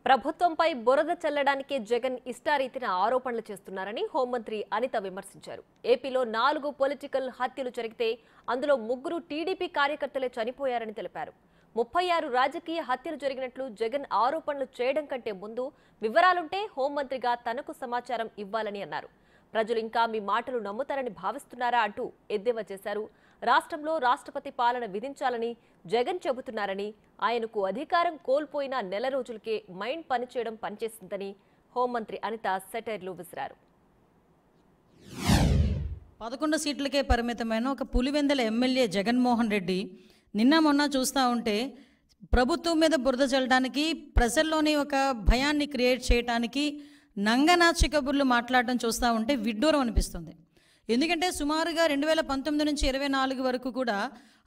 ప్రభుత్వంపై బురద చల్లడానికి జగన్ ఇష్టారీతిన ఆరోపణలు చేస్తున్నారని హోంమంత్రి అనిత విమర్శించారు. ఏపీలో 4 పొలిటికల్ హత్యలు జరిగితే అందులో 3 టీడీపీ కార్యకర్తలే చనిపోయారని తెలిపారు. 36 రాజకీయ హత్యలు జరిగినట్లు జగన్ ఆరోపణలు చేయడం కంటే ముందు వివరాలుంటే హోంమంత్రిగా తనకు సమాచారం ఇవ్వాలని అన్నారు. ప్రజలు ఇంకా మీ మాటలు నమ్ముతారని భావిస్తున్నారా అంటూ ఎద్దేవా చేశారు. రాష్ట్రంలో రాష్ట్రపతి పాలన విధించాలని జగన్ చెబుతున్నారని, ఆయనకు అధికారం కోల్పోయిన నెల రోజులకే మైండ్ పనిచేయడం పనిచేసిందని హోంమంత్రి అనిత సెటైర్లు విసిరారు. 11 సీట్లకే పరిమితమైన ఒక పులివెందుల ఎమ్మెల్యే జగన్మోహన్ రెడ్డి నిన్న మొన్న చూస్తూ ఉంటే ప్రభుత్వం మీద బురద చల్లడానికి, ప్రజల్లోని ఒక భయాన్ని క్రియేట్ చేయడానికి నంగనాచి కబుర్లు మాట్లాడడం చూస్తూ ఉంటే విడ్డూరం అనిపిస్తుంది. ఎందుకంటే సుమారుగా 2019 నుంచి 24 వరకు కూడా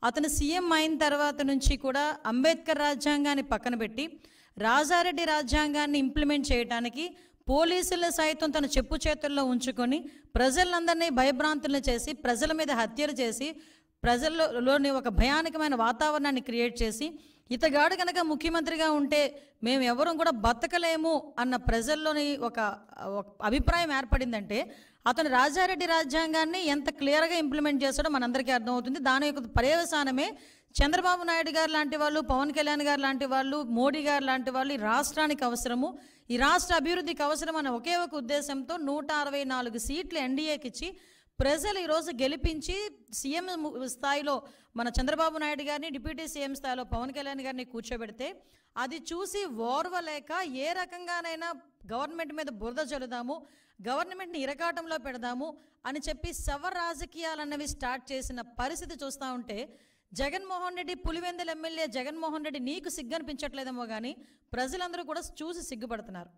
అతను సీఎం అయిన తర్వాత నుంచి కూడా అంబేద్కర్ రాజ్యాంగాన్ని పక్కన పెట్టి రాజారెడ్డి రాజ్యాంగాన్ని ఇంప్లిమెంట్ చేయడానికి పోలీసుల సైతం తన చెప్పు చేతుల్లో ఉంచుకొని ప్రజలందరినీ భయభ్రాంతులను చేసి, ప్రజల మీద హత్యలు చేసి, ప్రజల్లోని ఒక భయానకమైన వాతావరణాన్ని క్రియేట్ చేసి, ఇతగాడు కనుక ముఖ్యమంత్రిగా ఉంటే మేము ఎవరూ కూడా బతకలేము అన్న ప్రజల్లోని ఒక అభిప్రాయం ఏర్పడిందంటే అతను రాజారెడ్డి రాజ్యాంగాన్ని ఎంత క్లియర్గా ఇంప్లిమెంట్ చేస్తాడో మనందరికీ అర్థమవుతుంది. దాని యొక్క పర్యవసానమే చంద్రబాబు నాయుడు గారు లాంటి వాళ్ళు, పవన్ కళ్యాణ్ గారు లాంటి వాళ్ళు, మోడీ గారు లాంటి వాళ్ళు ఈ రాష్ట్రానికి అవసరము, ఈ రాష్ట్ర అభివృద్ధికి అవసరం అనే ఒకే ఒక ఉద్దేశంతో 164 సీట్లు ఎన్డీఏకి ఇచ్చి ప్రజలు ఈరోజు గెలిపించి సీఎం స్థాయిలో మన చంద్రబాబు నాయుడు గారిని, డిప్యూటీ సీఎం స్థాయిలో పవన్ కళ్యాణ్ గారిని కూర్చోబెడితే అది చూసి ఓర్వలేక ఏ రకంగానైనా గవర్నమెంట్ మీద బురద చల్లుదాము, గవర్నమెంట్ని ఇరకాటంలో పెడదాము అని చెప్పి శవ రాజకీయాలు అన్నవి స్టార్ట్ చేసిన పరిస్థితి చూస్తూ ఉంటే జగన్మోహన్ రెడ్డి, పులివెందుల ఎమ్మెల్యే జగన్మోహన్ రెడ్డి నీకు సిగ్గు అనిపించట్లేదేమో కానీ ప్రజలందరూ కూడా చూసి సిగ్గుపడుతున్నారు.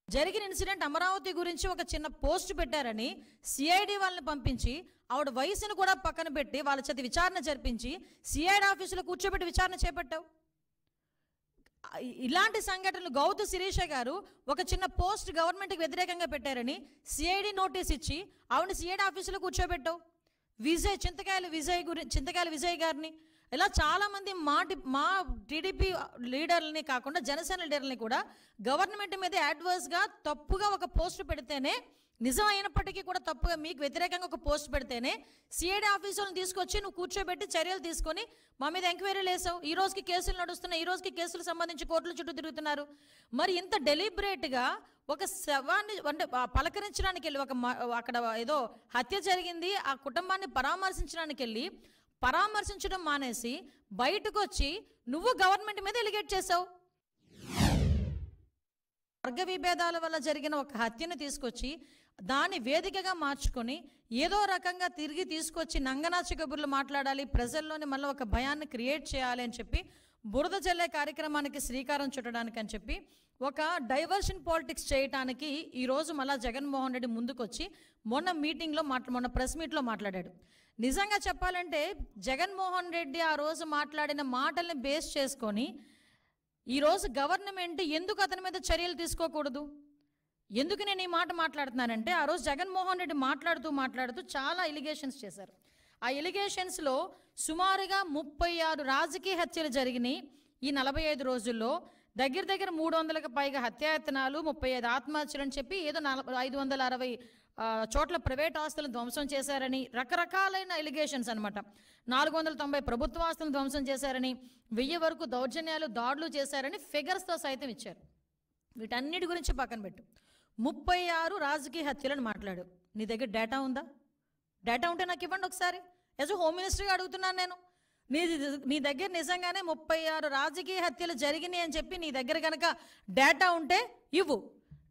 జరిగిన ఇన్సిడెంట్ అమరావతి గురించి ఒక చిన్న పోస్ట్ పెట్టారని సిఐడి వాళ్ళని పంపించి ఆవిడ వయసును కూడా పక్కన పెట్టి వాళ్ళ చేత విచారణ జరిపించి సిఐడి ఆఫీసులో కూర్చోబెట్టి విచారణ చేపట్టావు. ఇలాంటి సంఘటనలు గౌతు శిరీష గారు ఒక చిన్న పోస్ట్ గవర్నమెంట్కి వ్యతిరేకంగా పెట్టారని సిఐడి నోటీస్ ఇచ్చి ఆవిడ సిఐడి ఆఫీసులో కూర్చోబెట్టావు. చింతకాయల విజయ్ గారిని ఇలా చాలామంది మా టీడీపీ లీడర్లని కాకుండా జనసేన లీడర్లని కూడా గవర్నమెంట్ మీద యాడ్వర్స్గా తప్పుగా ఒక పోస్ట్ పెడితేనే, నిజం అయినప్పటికీ కూడా తప్పుగా మీకు వ్యతిరేకంగా ఒక పోస్ట్ పెడితేనే సిఐడి ఆఫీసులను తీసుకొచ్చి నువ్వు కూర్చోబెట్టి చర్యలు తీసుకొని మా మీద ఎంక్వైరీలు వేసావు. ఈ రోజుకి కేసులు నడుస్తున్నాయి, ఈ రోజుకి కేసులు సంబంధించి కోర్టుల చుట్టూ తిరుగుతున్నారు. మరి ఇంత డెలిబరేట్గా ఒక శవాన్ని అంటే పలకరించడానికి వెళ్ళి అక్కడ ఏదో హత్య జరిగింది, ఆ కుటుంబాన్ని పరామర్శించడానికి వెళ్ళి పరామర్శించడం మానేసి బయటకు వచ్చి నువ్వు గవర్నమెంట్ మీద ఎలిగేట్ చేసావు. వర్గ విభేదాల వల్ల జరిగిన ఒక హత్యను తీసుకొచ్చి దాన్ని వేదికగా మార్చుకొని ఏదో రకంగా తిరిగి తీసుకొచ్చి నంగనాచి కబుర్లు మాట్లాడాలి, ప్రజల్లోని మళ్ళీ ఒక భయాన్ని క్రియేట్ చేయాలి అని చెప్పి బురద జల్లే కార్యక్రమానికి శ్రీకారం చుట్టడానికి అని చెప్పి ఒక డైవర్షన్ పాలిటిక్స్ చేయడానికి ఈరోజు మళ్ళీ జగన్మోహన్ రెడ్డి ముందుకొచ్చి మొన్న ప్రెస్ మీట్లో మాట్లాడాడు. నిజంగా చెప్పాలంటే జగన్మోహన్ రెడ్డి ఆ రోజు మాట్లాడిన మాటల్ని బేస్ చేసుకొని ఈరోజు గవర్నమెంట్ ఎందుకు అతని మీద చర్యలు తీసుకోకూడదు? ఎందుకు నేను ఈ మాట మాట్లాడుతున్నానంటే ఆ రోజు జగన్మోహన్ రెడ్డి మాట్లాడుతూ చాలా ఎలిగేషన్స్ చేశారు. ఆ ఎలిగేషన్స్లో సుమారుగా 36 రాజకీయ హత్యలు జరిగినాయి ఈ 45 రోజుల్లో. దగ్గర 300కు పైగా హత్యాయత్నాలు, 35 ఆత్మహత్యలు అని చెప్పి ఏదో 560 చోట్ల ప్రైవేట్ ఆస్తులను ధ్వంసం చేశారని రకరకాలైన ఎలిగేషన్స్ అనమాట. 490 ప్రభుత్వ ఆస్తులను ధ్వంసం చేశారని, 1000 వరకు దౌర్జన్యాలు, దాడులు చేశారని ఫిగర్స్తో సైతం ఇచ్చారు. వీటన్నిటి గురించి పక్కన పెట్టు, 36 రాజకీయ హత్యలను మాట్లాడు. నీ దగ్గర డేటా ఉందా? డేటా ఉంటే నాకు ఇవ్వండి ఒకసారి. యాజ్ హోమ్ మినిస్టర్గా అడుగుతున్నాను నేను. నీ దగ్గర నిజంగానే 36 రాజకీయ హత్యలు జరిగినాయి అని చెప్పి నీ దగ్గర కనుక డేటా ఉంటే ఇవ్వు.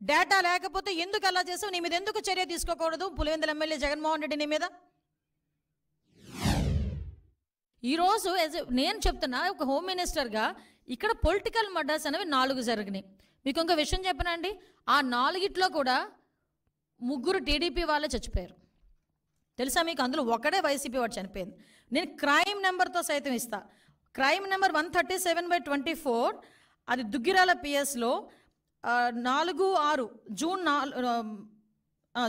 డేటా లేకపోతే ఎందుకు అలా చేసావు? నీ మీద ఎందుకు చర్య తీసుకోకూడదు పులివెందుల ఎమ్మెల్యే జగన్మోహన్ రెడ్డి నీ మీద? ఈరోజు నేను చెప్తున్నా ఒక హోమ్ మినిస్టర్గా ఇక్కడ పొలిటికల్ మర్డర్స్ అనేవి 4 జరిగినాయి. మీకు ఇంకో విషయం చెప్పనండి, ఆ 4గిట్లో కూడా 3 టీడీపీ వాళ్ళే చచ్చిపోయారు. తెలుసా మీకు? అందులో ఒకడే వైసీపీ వాడు చనిపోయింది. నేను క్రైమ్ నెంబర్తో సైతం ఇస్తా. క్రైమ్ నెంబర్ 137/24, అది దుగ్గిరాల పిఎస్లో 4/6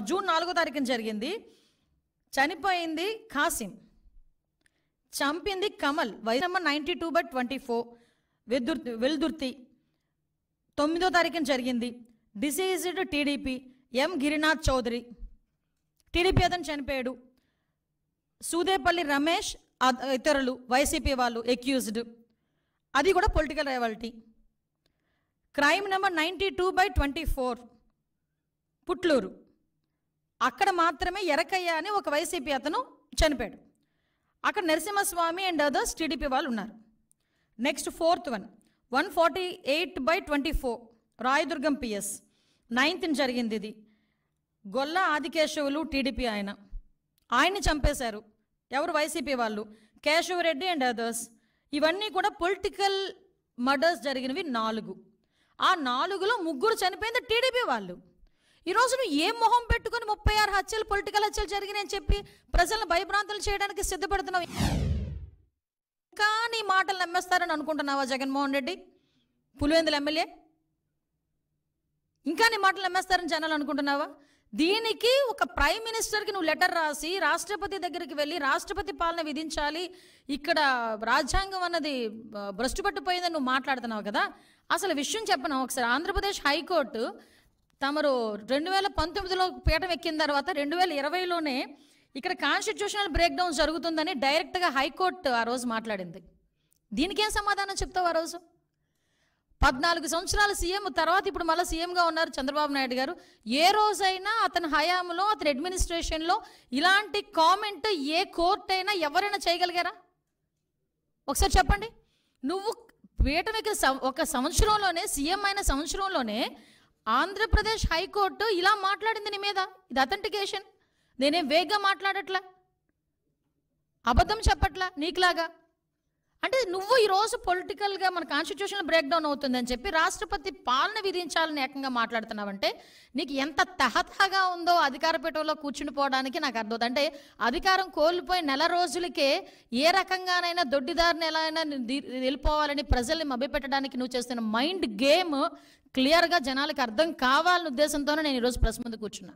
జూన్ 4వ తారీఖున జరిగింది. చనిపోయింది కాసిం, చంపింది కమల్, వయసు నెంబర్ 92/24. వెల్దుర్తి 9వ తారీఖున జరిగింది. డిసీజ్డ్ టీడీపీ ఎం గిరినాథ్ చౌదరి, టీడీపీ అతను చనిపోయాడు. సూదేపల్లి రమేష్ ఇతరులు వైసీపీ వాళ్ళు ఎక్యూజ్డ్, అది కూడా political rivalry. Crime number 92/24 Putluru, అక్కడ మాత్రమే ఎరకయ్య అని ఒక వైసీపీ అతను చనిపోయాడు. అక్కడ నరసింహస్వామి అండ్ అదర్స్ టీడీపీ వాళ్ళు ఉన్నారు. Next 4th one 148/24 Rayadurgam PS 9th జరిగింది. ఇది గొల్ల ఆదికేశవులు టీడీపీ ఆయన్ని చంపేశారు. ఎవరు? వైసీపీ వాళ్ళు, కేశవరెడ్డి అండ్ అదర్స్. ఇవన్నీ కూడా పొలిటికల్ మర్డర్స్ జరిగినవి 4. ఆ 4లో 3 చనిపోయింది టీడీపీ వాళ్ళు. ఈరోజు నువ్వు ఏ మొహం పెట్టుకొని 36 హత్యలు పొలిటికల్ హత్యలు జరిగినాయని చెప్పి ప్రజలను భయభ్రాంతులు చేయడానికి సిద్ధపడుతున్నావు? ఇంకా నీ మాటలు నమ్మేస్తారని అనుకుంటున్నావా జగన్మోహన్ రెడ్డి, పులివెందుల ఎమ్మెల్యే? ఇంకా నీ మాటలు నమ్మేస్తారని జనాలు అనుకుంటున్నావా? దీనికి ఒక ప్రైమ్ మినిస్టర్కి నువ్వు లెటర్ రాసి రాష్ట్రపతి దగ్గరికి వెళ్ళి రాష్ట్రపతి పాలన విధించాలి, ఇక్కడ రాజ్యాంగం అన్నది భ్రష్టు పట్టిపోయిందని నువ్వు మాట్లాడుతున్నావు కదా. అసలు విషయం చెప్పను ఒకసారి. ఆంధ్రప్రదేశ్ హైకోర్టు తమరు 2019లో పీఠం ఎక్కిన తర్వాత 2020లోనే ఇక్కడ కాన్స్టిట్యూషనల్ బ్రేక్ డౌన్ జరుగుతుందని డైరెక్ట్గా హైకోర్టు ఆ రోజు మాట్లాడింది. దీనికేం సమాధానం చెప్తావు? ఆ రోజు 14 సంవత్సరాల సీఎం తర్వాత ఇప్పుడు మళ్ళీ సీఎంగా ఉన్నారు చంద్రబాబు నాయుడు గారు. ఏ రోజైనా అతని హయాంలో అతని అడ్మినిస్ట్రేషన్లో ఇలాంటి కామెంట్ ఏ కోర్టు అయినా ఎవరైనా చేయగలిగారా? ఒకసారి చెప్పండి. నువ్వు పీఠం ఎక్కిన ఒక సంవత్సరంలోనే, సీఎం అయిన సంవత్సరంలోనే ఆంధ్రప్రదేశ్ హైకోర్టు ఇలా మాట్లాడింది నీ మీద. ఇది అథెంటికేషన్. నేనేం వేగ్గా మాట్లాడట్లా, అబద్ధం చెప్పట్లా నీకులాగా. అంటే నువ్వు ఈరోజు పొలిటికల్గా మన కాన్స్టిట్యూషన్ బ్రేక్ డౌన్ అవుతుందని చెప్పి రాష్ట్రపతి పాలన విధించాలని ఏకంగా మాట్లాడుతున్నావంటే నీకు ఎంత తహతహగా ఉందో అధికార పీఠంలో కూర్చుని పోవడానికి నాకు అర్థం. అంటే అధికారం కోల్పోయి నెల రోజులకే ఏ రకంగానైనా దొడ్డిదారిని ఎలా అయినా వెళ్ళిపోవాలని ప్రజల్ని మభ్యపెట్టడానికి నువ్వు చేస్తున్న మైండ్ గేమ్ క్లియర్గా జనాలకు అర్థం కావాలనే ఉద్దేశంతోనే నేను ఈరోజు ప్రెస్ ముందు కూర్చున్నా.